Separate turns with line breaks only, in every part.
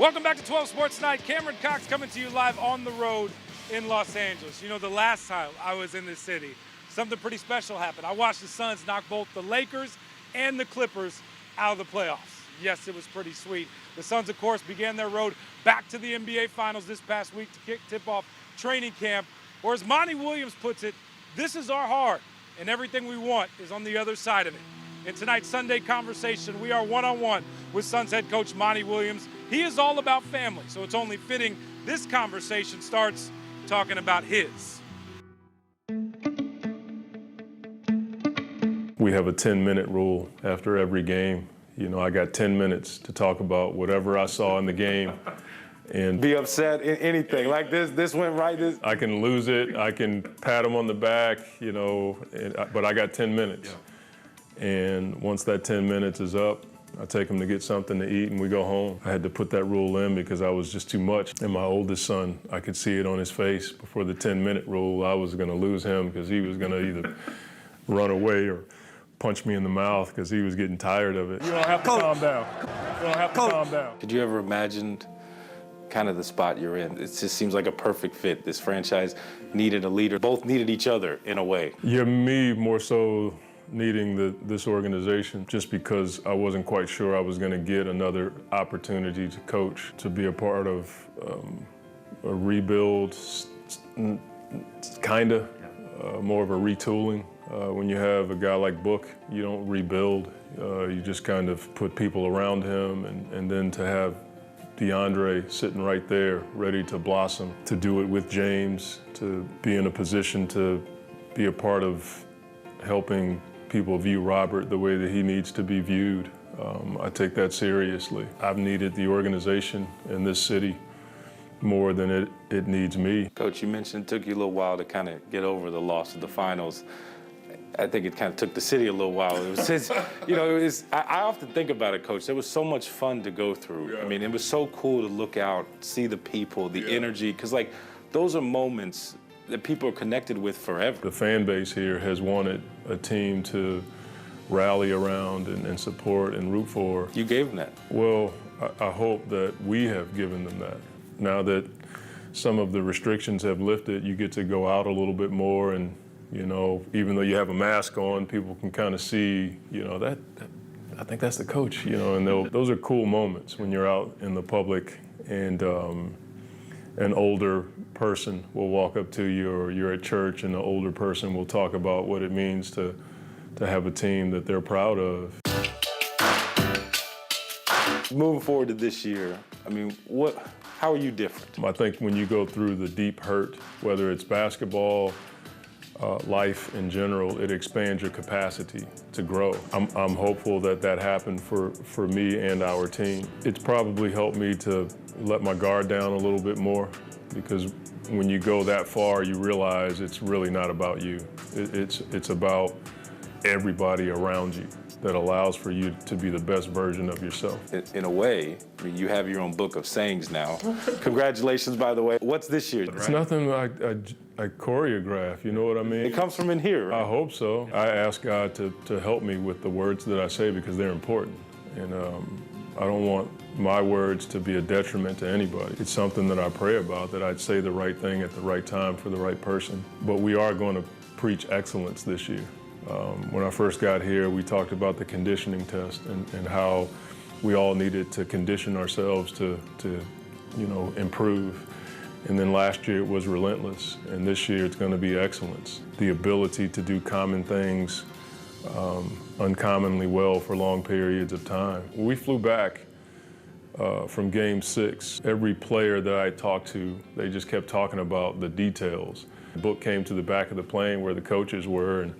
Welcome back to 12 Sports Night. Cameron Cox coming to you live on the road in Los Angeles. You know, the last time I was in this city, something pretty special happened. I watched the Suns knock both the Lakers and the Clippers out of the playoffs. Yes, it was pretty sweet. The Suns, of course, began their road back to the NBA Finals this past week to tip off training camp. Or as Monty Williams puts it, this is our heart, and everything we want is on the other side of it. In tonight's Sunday Conversation, we are one-on-one with Suns head coach Monty Williams. He is all about family, so it's only fitting this conversation starts talking about his.
We have a 10-minute rule after every game. You know, I got 10 minutes to talk about whatever I saw in the game. And
be upset, anything like this went right.
I can lose it, I can pat him on the back, you know, but I got 10 minutes. Yeah. And once that 10 minutes is up, I take him to get something to eat and we go home. I had to put that rule in because I was just too much. And my oldest son, I could see it on his face before the 10-minute rule. I was gonna lose him because he was gonna either run away or punch me in the mouth because he was getting tired of it. You don't have to calm down. You don't have to calm down.
Did you ever imagine kind of the spot you're in? It just seems like a perfect fit. This franchise needed a leader. Both needed each other in a way.
Yeah, me more so needing this organization just because I wasn't quite sure I was going to get another opportunity to coach, to be a part of a rebuild, kind of, more of a retooling. When you have a guy like Book, you don't rebuild. You just kind of put people around him, and then to have DeAndre sitting right there, ready to blossom, to do it with James, to be in a position to be a part of helping people view Robert the way that he needs to be viewed. I take that seriously. I've needed the organization in this city more than it needs me.
Coach, you mentioned it took you a little while to kind of get over the loss of the finals. I think it kind of took the city a little while. It was, you know, I often think about it, Coach. There was so much fun to go through. Yeah. I mean, it was so cool to look out, see the people, the energy, because like those are moments that people are connected with forever.
The fan base here has wanted a team to rally around and support and root for.
You gave them that.
Well, I hope that we have given them that. Now that some of the restrictions have lifted, you get to go out a little bit more, and you know, even though you have a mask on, people can kind of see, you know, that I think that's the coach, you know, and those are cool moments when you're out in the public and an older person will walk up to you, or you're at church and the older person will talk about what it means to have a team that they're proud of.
Moving forward to this year, I mean, how are you different?
I think when you go through the deep hurt, whether it's basketball, life in general, it expands your capacity to grow. I'm hopeful that happened for me and our team. It's probably helped me to let my guard down a little bit more, because when you go that far, you realize it's really not about you. It's about everybody around you that allows for you to be the best version of yourself.
In a way, I mean, you have your own book of sayings now. Congratulations, by the way. What's this year?
It's nothing I choreograph, you know what I mean?
It comes from in here, right?
I hope so. I ask God to help me with the words that I say because they're important. And I don't want my words to be a detriment to anybody. It's something that I pray about, that I'd say the right thing at the right time for the right person. But we are going to preach excellence this year. When I first got here, we talked about the conditioning test and how we all needed to condition ourselves to you know, improve. And then last year it was relentless, and this year it's going to be excellence. The ability to do common things uncommonly well for long periods of time. When we flew back from Game 6, every player that I talked to, they just kept talking about the details. The book came to the back of the plane where the coaches were, and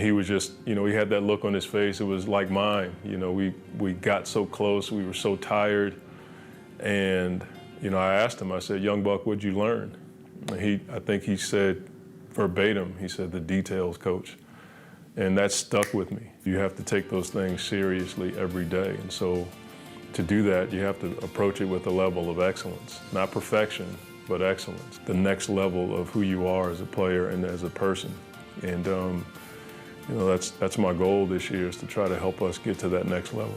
he was just, you know, he had that look on his face. It was like mine. You know, we got so close, we were so tired. And, you know, I asked him, I said, "Young Buck, what'd you learn?" And I think he said verbatim, he said, "The details, coach." And that stuck with me. You have to take those things seriously every day. And so to do that, you have to approach it with a level of excellence, not perfection, but excellence. The next level of who you are as a player and as a person. And you know, that's my goal this year, is to try to help us get to that next level.